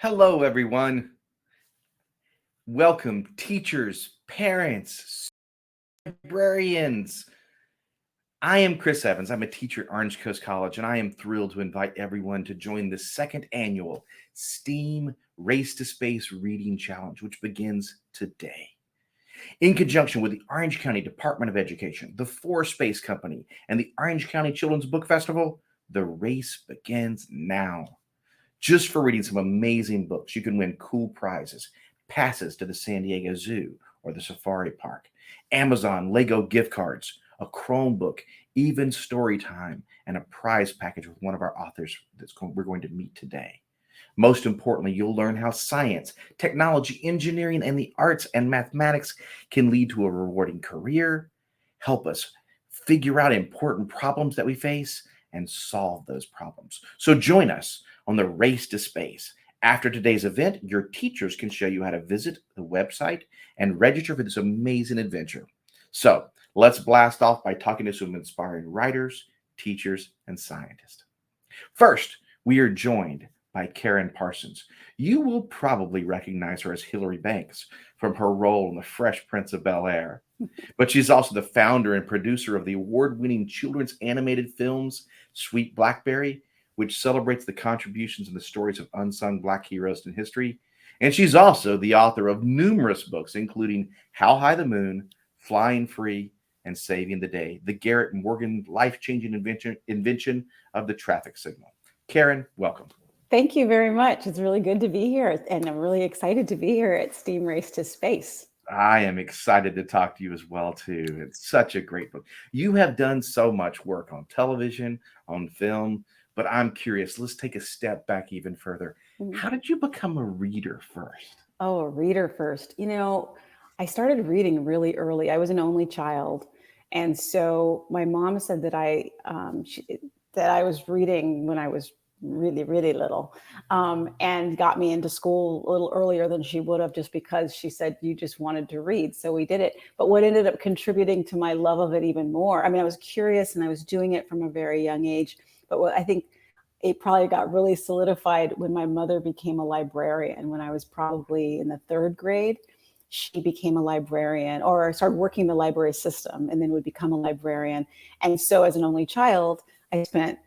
Hello, everyone. Welcome, teachers, parents, librarians. I am Chris Evans. I'm a teacher at Orange Coast College, and I am thrilled to invite everyone to join the second annual STEAM Race to Space Reading Challenge, which begins today. In conjunction with the Orange County Department of Education, the For Space Company, and the Orange County Children's Book Festival, the race begins now. Just for reading some amazing books, you can win cool prizes, passes to the San Diego Zoo or the Safari Park, Amazon Lego gift cards, a Chromebook, even story time, and a prize package with one of our authors we're going to meet today. Most importantly, you'll learn how science, technology, engineering, and the arts and mathematics can lead to a rewarding career, help us figure out important problems that we face, and solve those problems. So join us on the race to space. After today's event, your teachers can show you how to visit the website and register for this amazing adventure. So let's blast off by talking to some inspiring writers, teachers, and scientists. First, we are joined by Karyn Parsons. You will probably recognize her as Hilary Banks from her role in The Fresh Prince of Bel-Air. But she's also the founder and producer of the award-winning children's animated films Sweet Blackberry, which celebrates the contributions and the stories of unsung Black heroes in history. And she's also the author of numerous books, including How High the Moon, Flying Free, and Saving the Day, the Garrett Morgan life-changing invention of the traffic signal. Karyn, welcome. Thank you very much. It's really good to be here, and I'm really excited to be here at STEAM Race to Space. I am excited to talk to you as well, too. It's such a great book. You have done so much work on television, on film, but I'm curious. Let's take a step back even further. How did you become a reader first? Oh, a reader first. I started reading really early. I was an only child. And so my mom said that I was reading when I was really, really little, and got me into school a little earlier than she would have, just because she said you just wanted to read. So we did it. But what ended up contributing to my love of it even more, I mean, I was curious and I was doing it from a very young age. But what I think it probably got really solidified when my mother became a librarian. When I was probably in the third grade, she became a librarian, or started working the library system, and then would become a librarian. And so as an only child, I spent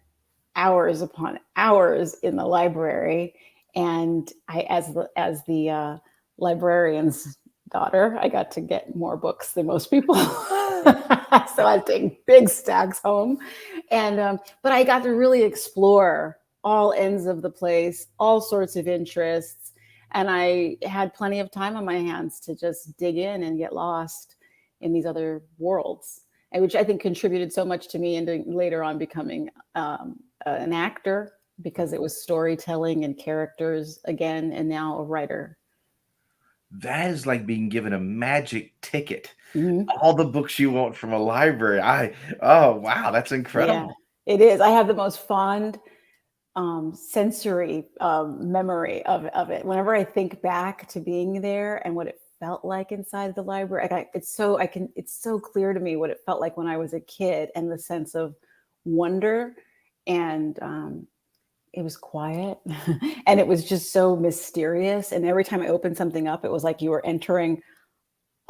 hours upon hours in the library, and as the librarian's daughter, I got to get more books than most people. So I'd take big stacks home, and but I got to really explore all ends of the place, all sorts of interests, and I had plenty of time on my hands to just dig in and get lost in these other worlds, and which I think contributed so much to me into later on becoming an actor, because it was storytelling and characters again, and now a writer. That is like being given a magic ticket. All the books you want from a library. Oh, wow, that's Yeah, incredible. it is. I have the most fond sensory memory of it. Whenever I think back to being there and what it felt like inside the library, it's so clear to me what it felt like when I was a kid, and the sense of wonder, and it was quiet and it was just so mysterious. And every time I opened something up, it was like you were entering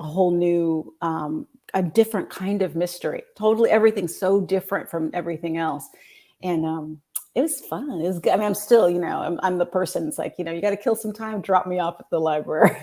a whole new, a different kind of mystery. Totally, everything's so different from everything else. And it was fun. It was good. I mean, I'm still, I'm the person. It's like, you got to kill some time, drop me off at the library,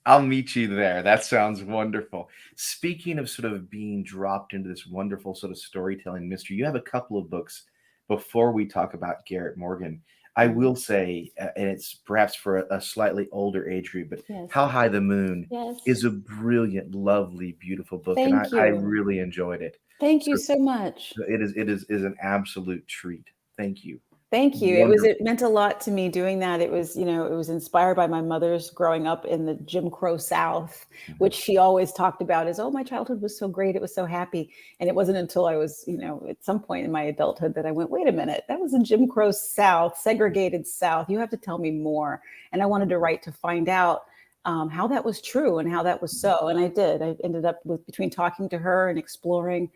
I'll meet you there. That sounds wonderful. Speaking of sort of being dropped into this wonderful sort of storytelling mystery, you have a couple of books before we talk about Garrett Morgan. I will say, and it's perhaps for a slightly older age group, but Yes. How High the Moon Yes. is a brilliant, lovely, beautiful book, and Thank I you. really enjoyed it. Thank you So so much. it is an absolute treat. Thank you. Thank you. Wonderful. It meant a lot to me doing that. It was, it was inspired by my mother's growing up in the Jim Crow South, which she always talked about as, oh, my childhood was so great. It was so happy. And it wasn't until I was, at some point in my adulthood that I went, wait a minute, that was a Jim Crow South, segregated South. You have to tell me more. And I wanted to write to find out how that was true and how that was so. And I did. I ended up between talking to her and exploring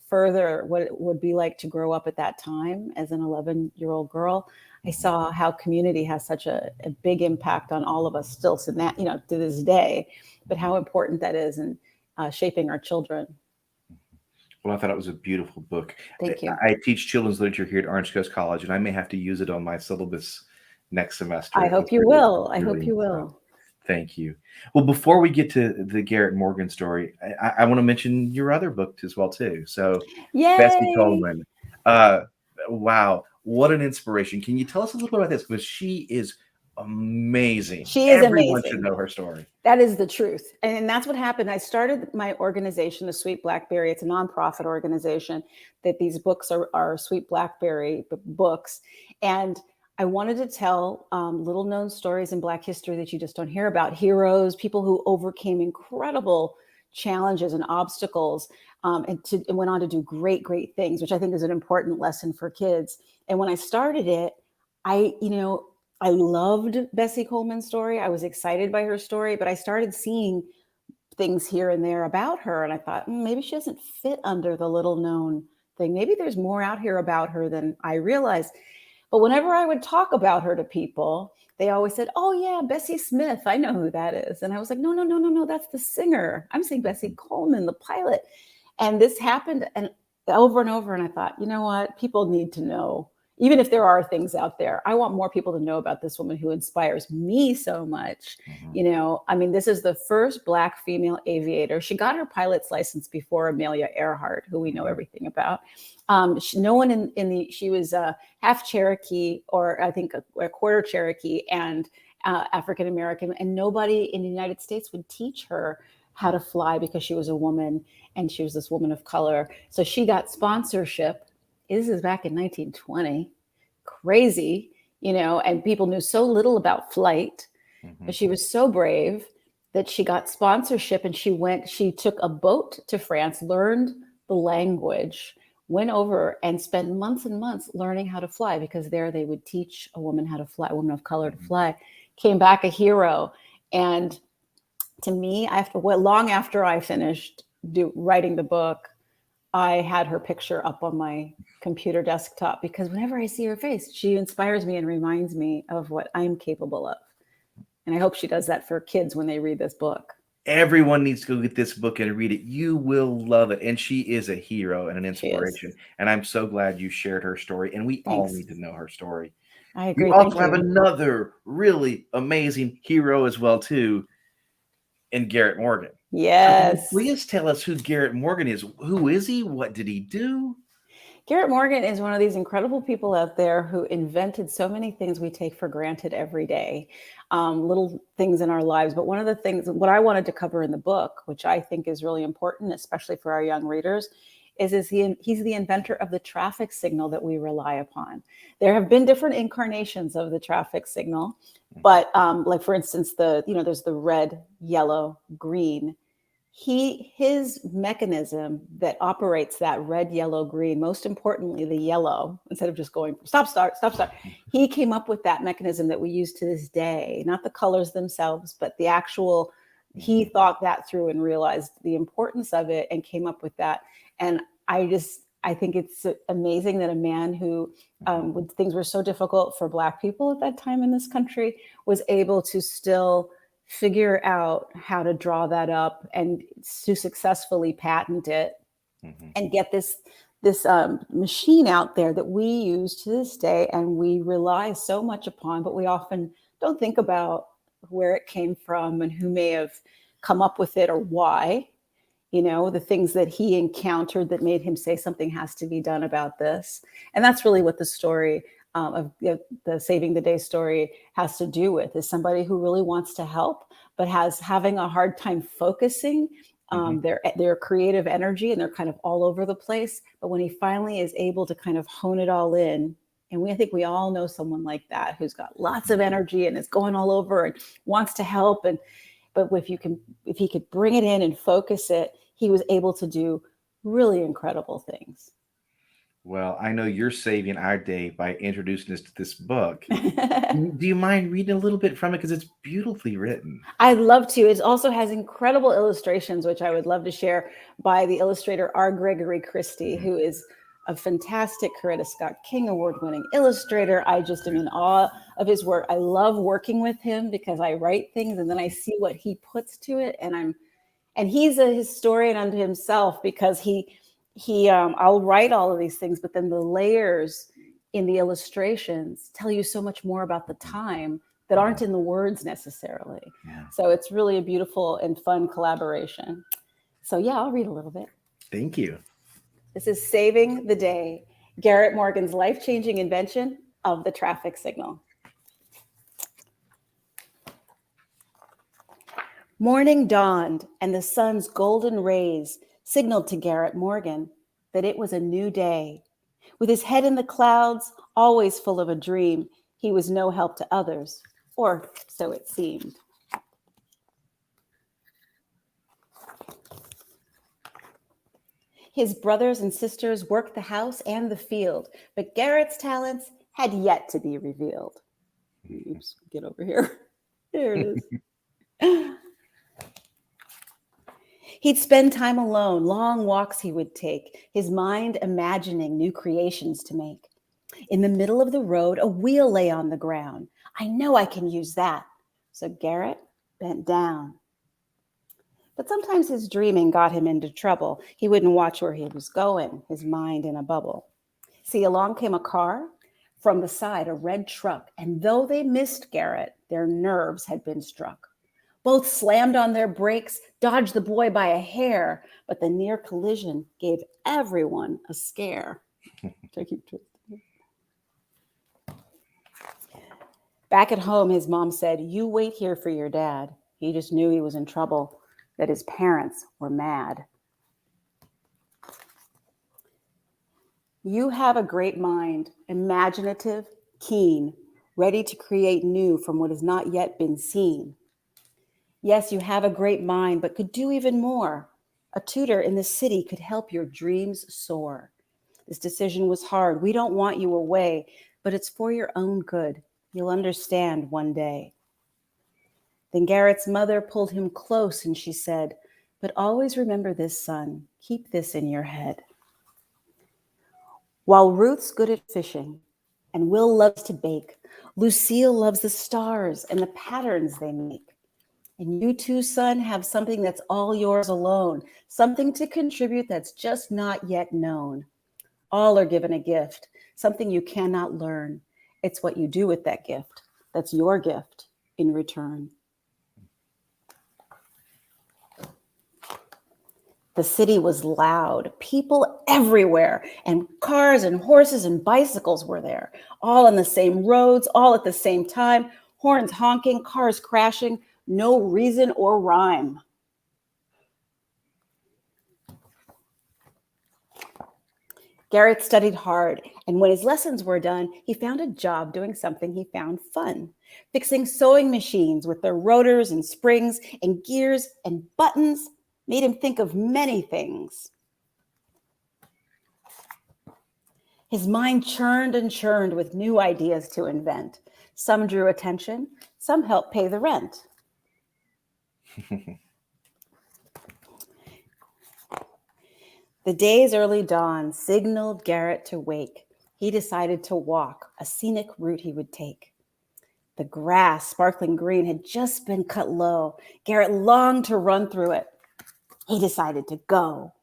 further what it would be like to grow up at that time as an 11-year-old girl. I saw how community has such a big impact on all of us still, so that, to this day, but how important that is in shaping our children. Well, I thought it was a beautiful book. Thank you. I teach children's literature here at Orange Coast College, and I may have to use it on my syllabus next semester. I hope you will. I hope you will. Thank you. Well, before we get to the Garrett Morgan story, I want to mention your other book as well too. So, Bessie Yay! Coleman, wow, what an inspiration! Can you tell us a little bit about this? Because she is amazing. She is Everyone amazing. should know her story. That is the truth. And that's what happened. I started my organization, the Sweet Blackberry. It's a nonprofit organization that these books are Sweet Blackberry books. And I wanted to tell little known stories in Black history that you just don't hear about. Heroes, people who overcame incredible challenges and obstacles and went on to do great, great things, which I think is an important lesson for kids. And when I started it, I loved Bessie Coleman's story. I was excited by her story, but I started seeing things here and there about her. And I thought, maybe she doesn't fit under the little known thing. Maybe there's more out here about her than I realized. But whenever I would talk about her to people, they always said, oh yeah, Bessie Smith. I know who that is. And I was like, no, that's the singer. I'm saying Bessie Coleman, the pilot. And this happened and over. And I thought, you know what? People need to know. Even if there are things out there, I want more people to know about this woman who inspires me so much. This is the first Black female aviator. She got her pilot's license before Amelia Earhart, who we know everything about. No one she was half Cherokee, or I think a quarter Cherokee and African-American, and nobody in the United States would teach her how to fly because she was a woman and she was this woman of color. So she got sponsorship. This is back in 1920. Crazy, and people knew so little about flight, but she was so brave that she got sponsorship and she took a boat to France, learned the language, went over and spent months and months learning how to fly, because there they would teach a woman how to fly, a woman of color to fly, came back a hero. And to me, long after I finished writing the book, I had her picture up on my computer desktop, because whenever I see her face, she inspires me and reminds me of what I'm capable of. And I hope she does that for kids when they read this book. Everyone needs to go get this book and read it. You will love it. And she is a hero and an inspiration. And I'm so glad you shared her story. And we all need to know her story. I agree. You also have another really amazing hero as well, too, in Garrett Morgan. Yes. Please tell us who Garrett Morgan is. Who is he? What did he do? Garrett Morgan is one of these incredible people out there who invented so many things we take for granted every day, little things in our lives. But one of the things, what I wanted to cover in the book, which I think is really important, especially for our young readers, he's the inventor of the traffic signal that we rely upon. There have been different incarnations of the traffic signal, but like for instance, there's the red, yellow, green. His mechanism that operates that red, yellow, green, most importantly, the yellow, instead of just going stop, start, he came up with that mechanism that we use to this day, not the colors themselves, but the actual, he thought that through and realized the importance of it and came up with that. And I think it's amazing that a man who, when things were so difficult for Black people at that time in this country, was able to still figure out how to draw that up and to successfully patent it and get this machine out there that we use to this day and we rely so much upon, but we often don't think about where it came from and who may have come up with it or why. The things that he encountered that made him say something has to be done about this. And that's really what the story of the Saving the Day story has to do with, is somebody who really wants to help, but having a hard time focusing their creative energy, and they're kind of all over the place. But when he finally is able to kind of hone it all in, and I think we all know someone like that who's got lots of energy and is going all over and wants to help. But if he could bring it in and focus it, he was able to do really incredible things. Well, I know you're saving our day by introducing us to this book. Do you mind reading a little bit from it? Because it's beautifully written. I'd love to. It also has incredible illustrations, which I would love to share, by the illustrator R. Gregory Christie, who is a fantastic Coretta Scott King Award-winning illustrator. I just am in awe of his work. I love working with him because I write things and then I see what he puts to it, and he's a historian unto himself because I'll write all of these things, but then the layers in the illustrations tell you so much more about the time that aren't in the words necessarily. Yeah. So it's really a beautiful and fun collaboration. So yeah, I'll read a little bit. Thank you. This is Saving the Day, Garrett Morgan's life-changing invention of the traffic signal. Morning dawned, and the sun's golden rays signaled to Garrett Morgan that it was a new day. With his head in the clouds, always full of a dream, he was no help to others, or so it seemed. His brothers and sisters worked the house and the field, but Garrett's talents had yet to be revealed. Oops, get over here. There it is. He'd spend time alone, long walks he would take, his mind imagining new creations to make. In the middle of the road, a wheel lay on the ground. I know I can use that. So Garrett bent down. But sometimes his dreaming got him into trouble. He wouldn't watch where he was going, his mind in a bubble. See, along came a car, from the side a red truck, and though they missed Garrett, their nerves had been struck. Both slammed on their brakes, dodged the boy by a hair, but the near collision gave everyone a scare. Back at home, his mom said, "You wait here for your dad." He just knew he was in trouble, that his parents were mad. You have a great mind, imaginative, keen, ready to create new from what has not yet been seen. Yes, you have a great mind, but could do even more. A tutor in the city could help your dreams soar. This decision was hard. We don't want you away, but it's for your own good. You'll understand one day. Then Garrett's mother pulled him close and she said, "But always remember this, son. Keep this in your head. While Ruth's good at fishing and Will loves to bake, Lucille loves the stars and the patterns they make. And you too, son, have something that's all yours alone, something to contribute that's just not yet known. All are given a gift, something you cannot learn. It's what you do with that gift that's your gift in return." The city was loud, people everywhere, and cars and horses and bicycles were there, all on the same roads, all at the same time, horns honking, cars crashing, no reason or rhyme. Garrett studied hard, and when his lessons were done, he found a job doing something he found fun, fixing sewing machines with their rotors and springs and gears and buttons made him think of many things. His mind churned and churned with new ideas to invent. Some drew attention, some helped pay the rent. The day's early dawn signaled Garrett to wake. He decided to walk, a scenic route he would take. The grass, sparkling green, had just been cut low. Garrett longed to run through it. He decided to go.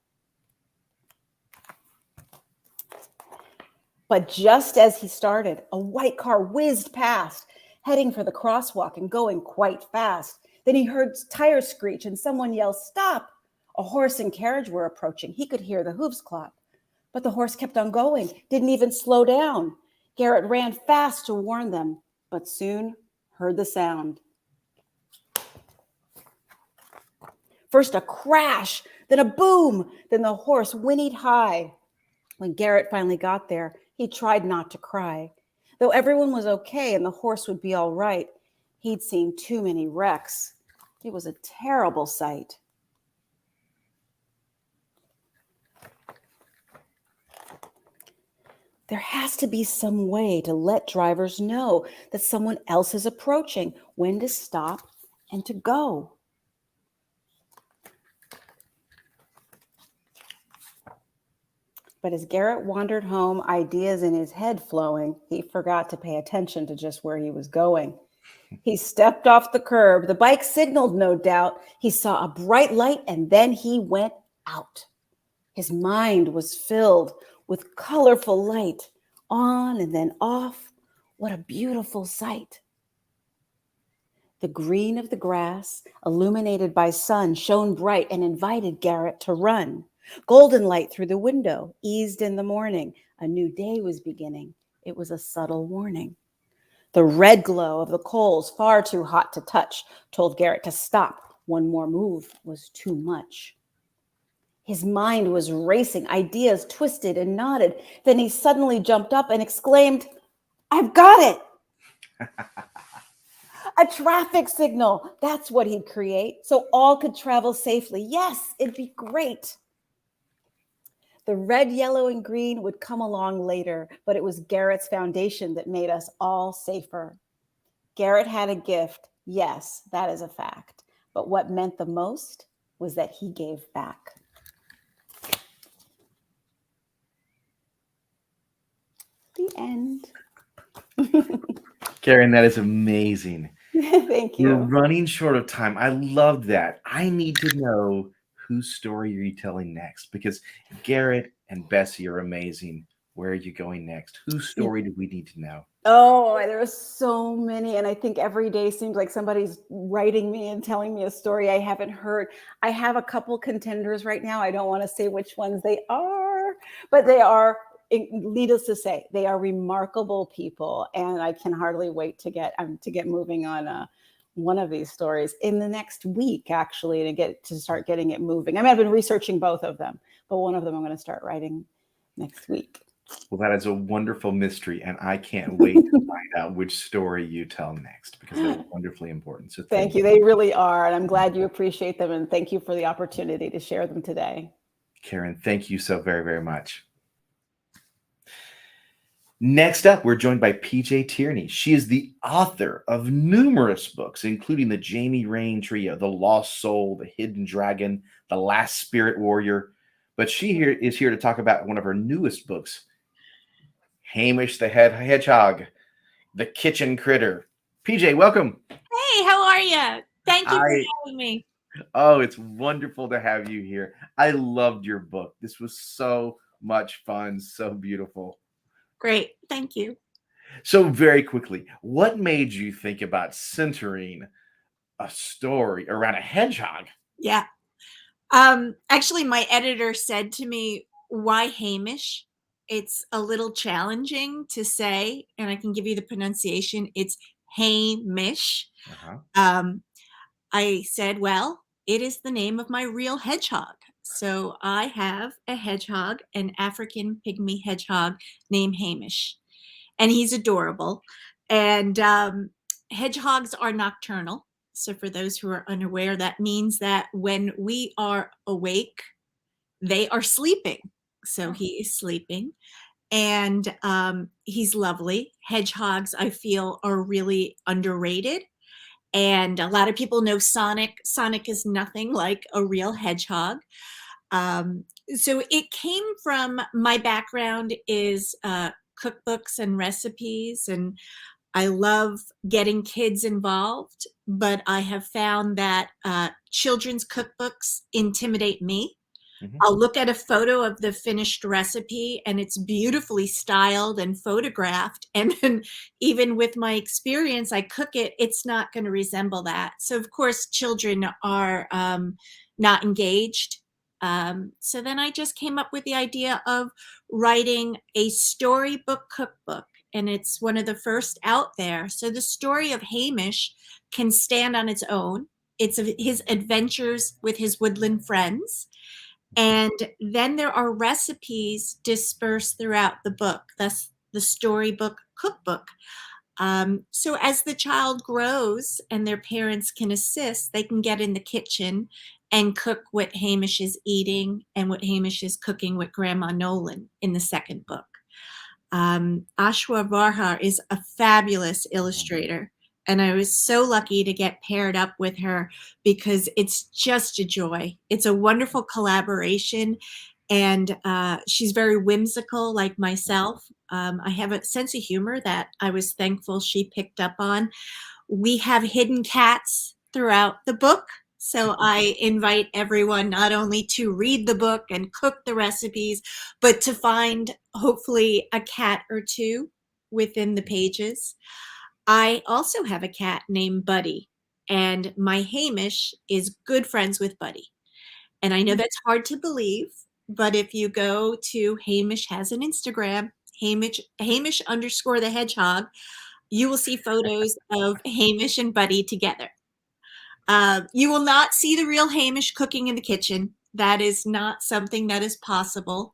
But just as he started, a white car whizzed past, heading for the crosswalk and going quite fast. Then he heard tires screech and someone yell, "Stop!" A horse and carriage were approaching. He could hear the hooves clop. But the horse kept on going, didn't even slow down. Garrett ran fast to warn them, but soon heard the sound. First a crash, then a boom, then the horse whinnied high. When Garrett finally got there, he tried not to cry. Though everyone was okay and the horse would be all right, he'd seen too many wrecks. It was a terrible sight. There has to be some way to let drivers know that someone else is approaching, when to stop and to go. But as Garrett wandered home, ideas in his head flowing, he forgot to pay attention to just where he was going. He stepped off the curb. The bike signaled, no doubt. He saw a bright light, and then he went out. His mind was filled with colorful light, on and then off. What a beautiful sight. The green of the grass, illuminated by sun, shone bright and invited Garrett to run. Golden light through the window eased in the morning. A new day was beginning. It was a subtle warning. The red glow of the coals, far too hot to touch, told Garrett to stop. One more move was too much. His mind was racing, ideas twisted and nodded. Then he suddenly jumped up and exclaimed, "I've got it!" A traffic signal. That's what he'd create, so all could travel safely. Yes, it'd be great. The red, yellow, and green would come along later, but it was Garrett's foundation that made us all safer. Garrett had a gift. Yes, that is a fact. But what meant the most was that he gave back. The end. Karyn, that is amazing. Thank you. We're running short of time. I love that. I need to know whose story are you telling next? Because Garrett and Bessie are amazing. Where are you going next? Whose story do we need to know? Oh, there are so many. And I think every day seems like somebody's writing me and telling me a story I haven't heard. I have a couple contenders right now. I don't want to say which ones they are, but they are, needless to say, they are remarkable people. And I can hardly wait to get moving on one of these stories in the next week, actually, to start getting it moving. I mean, I've been researching both of them, but one of them I'm going to start writing next week. Well, that is a wonderful mystery, and I can't wait to find out which story you tell next, because they're wonderfully important. So Thank you. They really are, and I'm glad you appreciate them, and thank you for the opportunity to share them today. Karyn, thank you so very, very much. Next up, we're joined by P.J. Tierney. She is the author of numerous books, including the Jamie Rain Trio, The Lost Soul, The Hidden Dragon, The Last Spirit Warrior. But she is here to talk about one of her newest books, Hamish the Hedgehog, The Kitchen Critter. PJ, welcome. Hey, how are you? Thank you for having me. Oh, it's wonderful to have you here. I loved your book. This was so much fun, so beautiful. Great. Thank you. So very quickly, what made you think about centering a story around a hedgehog? Yeah. Actually, my editor said to me, "Why Hamish?" It's a little challenging to say, and I can give you the pronunciation. It's Hamish. I said, well, it is the name of my real hedgehog. So I have a hedgehog, an African pygmy hedgehog named Hamish, and he's adorable. And hedgehogs are nocturnal. So for those who are unaware, that means that when we are awake, they are sleeping. So he is sleeping, and he's lovely. Hedgehogs, I feel, are really underrated. And a lot of people know Sonic. Sonic is nothing like a real hedgehog. So it came from, my background is cookbooks and recipes, and I love getting kids involved, but I have found that children's cookbooks intimidate me. I'll look at a photo of the finished recipe and it's beautifully styled and photographed. And then even with my experience, I cook it, it's not going to resemble that. So of course, children are not engaged. So then I just came up with the idea of writing a storybook cookbook. And it's one of the first out there. So the story of Hamish can stand on its own. It's his adventures with his woodland friends. And then there are recipes dispersed throughout the book. That's the storybook cookbook. So as the child grows and their parents can assist, they can get in the kitchen and cook what Hamish is eating and what Hamish is cooking with Grandma Nolan in the second book. Ashwa Varha is a fabulous illustrator. And I was so lucky to get paired up with her because it's just a joy. It's a wonderful collaboration. And she's very whimsical, like myself. I have a sense of humor that I was thankful she picked up on. We have hidden cats throughout the book. So I invite everyone not only to read the book and cook the recipes, but to find hopefully a cat or two within the pages. I also have a cat named Buddy, and my Hamish is good friends with Buddy. And I know that's hard to believe, but if you go to Hamish has an Instagram, Hamish underscore the hedgehog, you will see photos of Hamish and Buddy together. You will not see the real Hamish cooking in the kitchen. That is not something that is possible.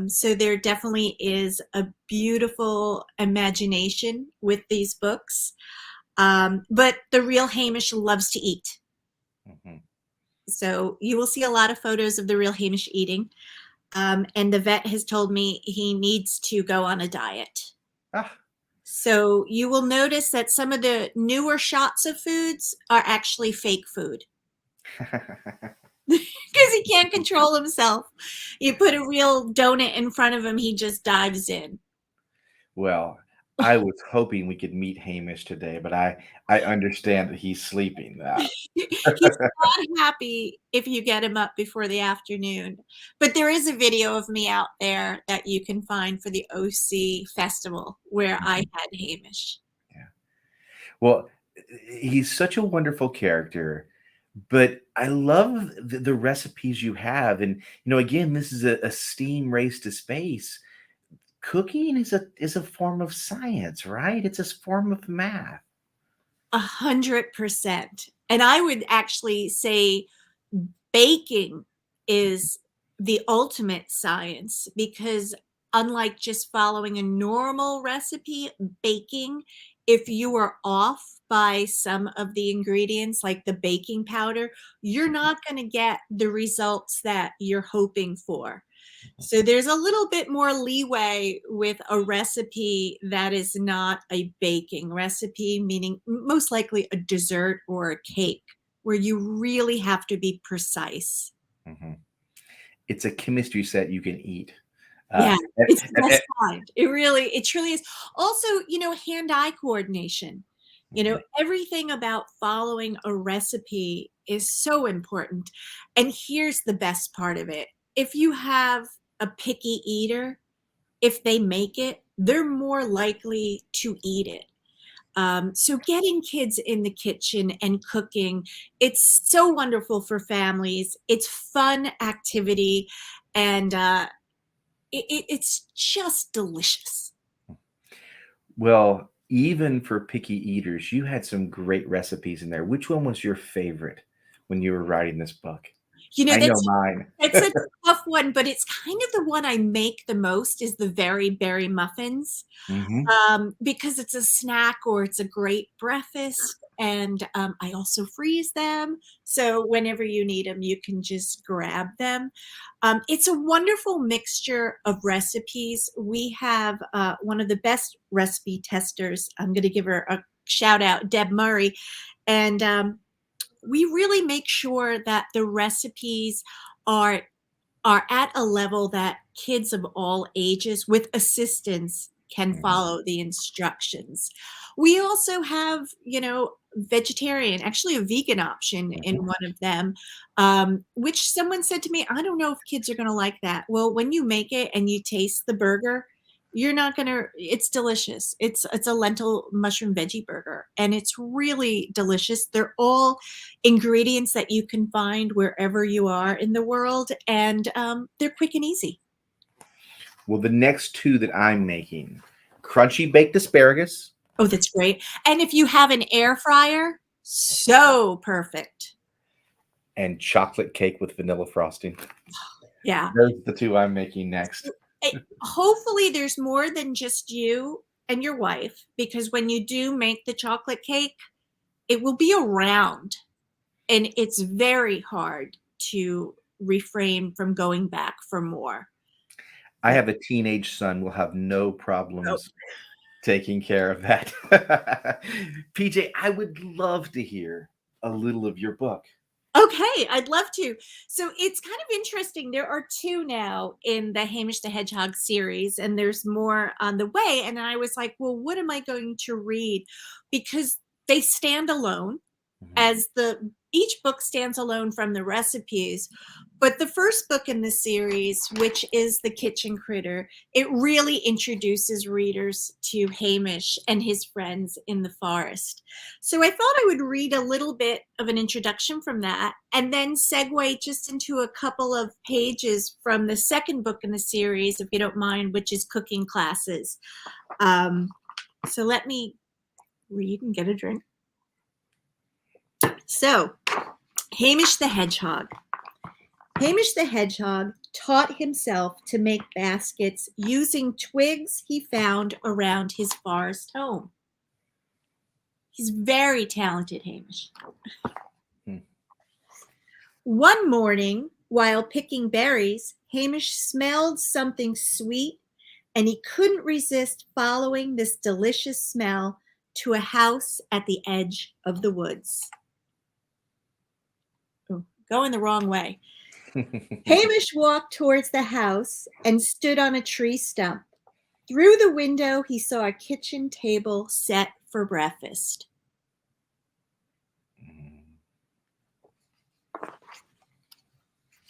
So there definitely is a beautiful imagination with these books. But the real Hamish loves to eat. Mhm. So you will see a lot of photos of the real Hamish eating. And the vet has told me he needs to go on a diet. Ah. So you will notice that some of the newer shots of foods are actually fake food because he can't control himself. You put a real donut in front of him, he just dives in. Well, I was hoping we could meet Hamish today, but I understand that he's sleeping. He's not happy if you get him up before the afternoon. But there is a video of me out there that you can find for the OC festival where I had Hamish. Yeah. Well, he's such a wonderful character, but I love the recipes you have. And again, this is a STEAM race to space. Cooking is a form of science, right? It's a form of math. 100%. And I would actually say baking is the ultimate science because unlike just following a normal recipe, baking, if you are off by some of the ingredients like the baking powder, you're not going to get the results that you're hoping for. So there's a little bit more leeway with a recipe that is not a baking recipe, meaning most likely a dessert or a cake, where you really have to be precise. Mhm. It's a chemistry set you can eat. Yeah, And- it's the and- best kind. It truly is. Also, hand-eye coordination. Mhm. Everything about following a recipe is so important. And here's the best part of it. If you have a picky eater, if they make it, they're more likely to eat it. So getting kids in the kitchen and cooking, it's so wonderful for families. It's fun activity, and it's just delicious. Well, even for picky eaters, you had some great recipes in there. Which one was your favorite when you were writing this book? I know That's mine. It's a tough one, but it's kind of the one I make the most is the very berry muffins, Mhm. because it's a snack or it's a great breakfast, and I also freeze them, so whenever you need them, you can just grab them. It's a wonderful mixture of recipes. We have one of the best recipe testers. I'm going to give her a shout out, Deb Murray, and we really make sure that the recipes are at a level that kids of all ages with assistance can Mhm. follow the instructions. We also have, vegetarian, actually a vegan option in Mhm. one of them, which someone said to me, I don't know if kids are going to like that. Well, when you make it and you taste the burger, you're not going to, it's delicious. It's a lentil mushroom veggie burger and it's really delicious. They're all ingredients that you can find wherever you are in the world, and they're quick and easy. Well, the next two that I'm making, crunchy baked asparagus Oh, that's great. And if you have an air fryer, so perfect. and chocolate cake with vanilla frosting. Yeah. Those are the two I'm making next. Hopefully, there's more than just you and your wife, because when you do make the chocolate cake, it will be around, and it's very hard to refrain from going back for more. I have a teenage son. We'll have no Oh, problems taking care of that. PJ, I would love to hear a little of your book. Okay, I'd love to. So it's kind of interesting. There are 2 now in the Hamish the Hedgehog series, and there's more on the way. And I was like, well, what am I going to read? Because they stand alone, as each book stands alone from the recipes. But the first book in the series, which is The Kitchen Critter, it really introduces readers to Hamish and his friends in the forest. So I thought I would read a little bit of an introduction from that and then segue just into a couple of pages from the second book in the series, if you don't mind, which is Cooking Classes. So let me read and get a drink. So, Hamish the Hedgehog. Hamish the Hedgehog taught himself to make baskets using twigs he found around his forest home. He's very talented, Hamish. One morning, while picking berries, Hamish smelled something sweet, and he couldn't resist following this delicious smell to a house at the edge of the woods. Oh, going the wrong way. Hamish walked towards the house and stood on a tree stump. Through the window, he saw a kitchen table set for breakfast.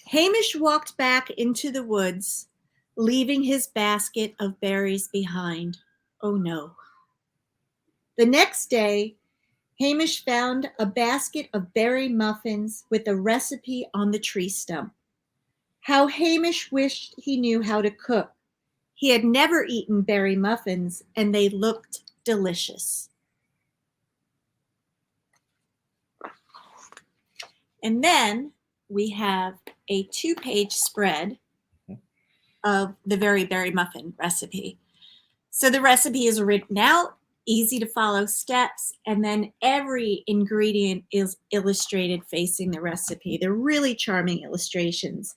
Hamish walked back into the woods, leaving his basket of berries behind. Oh no. The next day, Hamish found a basket of berry muffins with a recipe on the tree stump. How Hamish wished he knew how to cook. He had never eaten berry muffins, and they looked delicious. And then we have a 2-page spread of the very berry muffin recipe. So the recipe is written out, easy to follow steps, and then every ingredient is illustrated facing the recipe. They're really charming illustrations.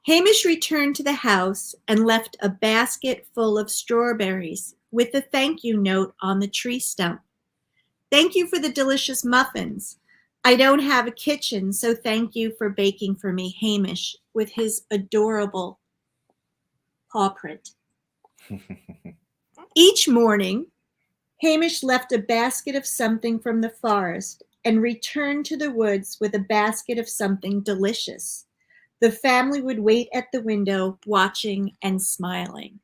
Hamish returned to the house and left a basket full of strawberries with a thank you note on the tree stump. Thank you for the delicious muffins. I don't have a kitchen, so thank you for baking for me, Hamish, with his adorable paw print. Each morning, Hamish left a basket of something from the forest and returned to the woods with a basket of something delicious. The family would wait at the window, watching and smiling.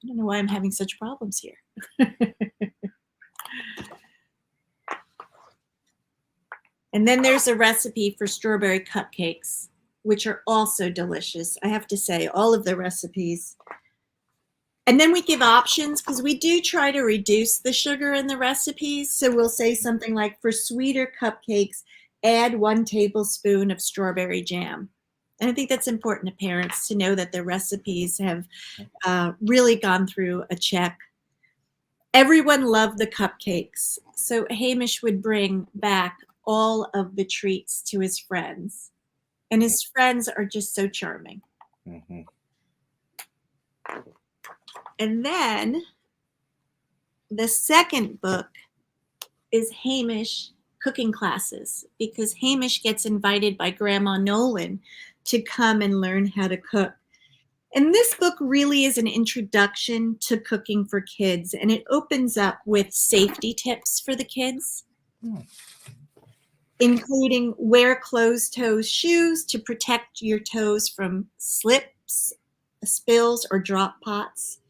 I don't know why I'm having such problems here. And then there's a recipe for strawberry cupcakes, which are also delicious. I have to say, all of the recipes. And then we give options because we do try to reduce the sugar in the recipes. So we'll say something like, for sweeter cupcakes, add 1 tablespoon of strawberry jam. And I think that's important to parents to know that the recipes have really gone through a check. Everyone loved the cupcakes. So Hamish would bring back all of the treats to his friends. And his friends are just so charming. Mm-hmm. And then the second book is Hamish Cooking Classes, because Hamish gets invited by Grandma Nolan to come and learn how to cook. And this book really is an introduction to cooking for kids, and it opens up with safety tips for the kids, including wear closed-toe shoes to protect your toes from slips, spills, or drop pots.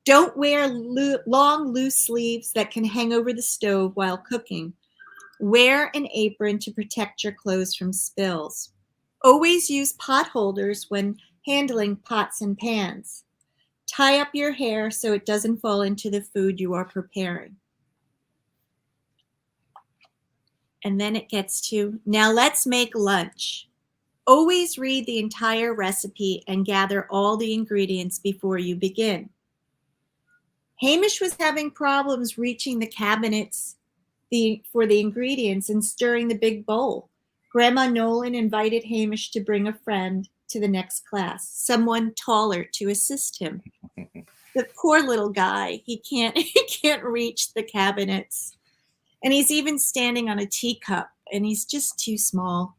Don't wear long, loose sleeves that can hang over the stove while cooking. Wear an apron to protect your clothes from spills. Always use pot holders when handling pots and pans. Tie up your hair so it doesn't fall into the food you are preparing. And then it gets to, now let's make lunch. Always read the entire recipe and gather all the ingredients before you begin. Hamish was having problems reaching the cabinets for the ingredients and stirring the big bowl. Grandma Nolan invited Hamish to bring a friend to the next class, someone taller to assist him. The poor little guy, he can't reach the cabinets. And he's even standing on a teacup and he's just too small.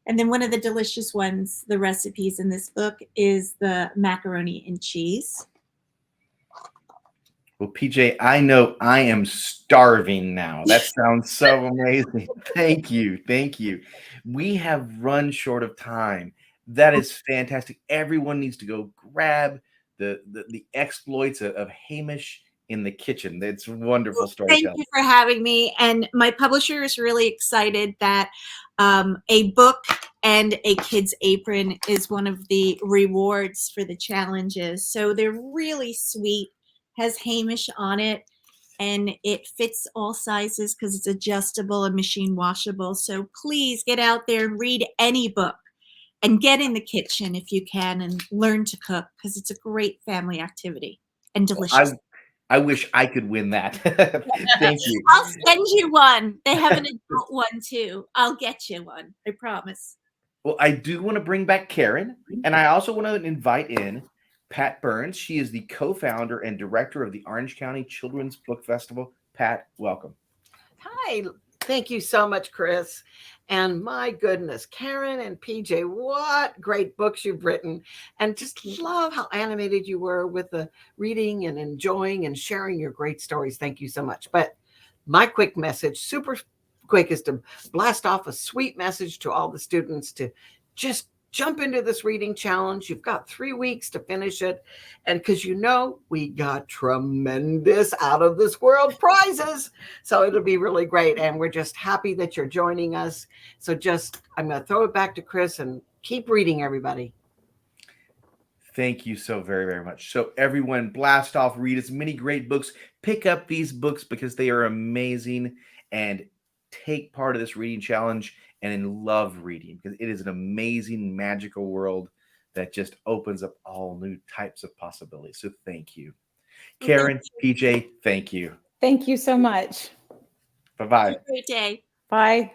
And then one of the delicious ones, the recipes in this book, is the macaroni and cheese. Well, PJ, I know I am starving now. That sounds so amazing. Thank you. Thank you. We have run short of time. That is fantastic. Everyone needs to go grab the exploits of Hamish in the kitchen. It's wonderful Thank storytelling. you for having me. And my publisher is really excited that a book and a kid's apron is one of the rewards for the challenges. So they're really sweet, has Hamish on it, and it fits all sizes because it's adjustable and machine washable. So please get out there and read any book and get in the kitchen if you can and learn to cook, because it's a great family activity and delicious. I wish I could win that. Thank you. I'll send you one. They have an adult one too. I'll get you one. I promise. Well, I do want to bring back Karyn, and I also want to invite in Pat Burns. She is the co-founder and director of the Orange County Children's Book Festival. Pat, welcome. Hi, thank you so much, Chris. And my goodness, Karyn and PJ, what great books you've written. And just love how animated you were with the reading and enjoying and sharing your great stories. Thank you so much. But my quick message, super quick, is to blast off a sweet message to all the students to just jump into this reading challenge. You've got 3 weeks to finish it. And because we got tremendous out of this world prizes. So it'll be really great. And we're just happy that you're joining us. So I'm going to throw it back to Chris and keep reading, everybody. Thank you so very, very much. So everyone, blast off, read as many great books. Pick up these books because they are amazing, and take part of this reading challenge and love reading, because it is an amazing, magical world that just opens up all new types of possibilities. So thank you. Karyn, PJ, thank you. Thank you so much. Bye-bye. Have a great day. Bye.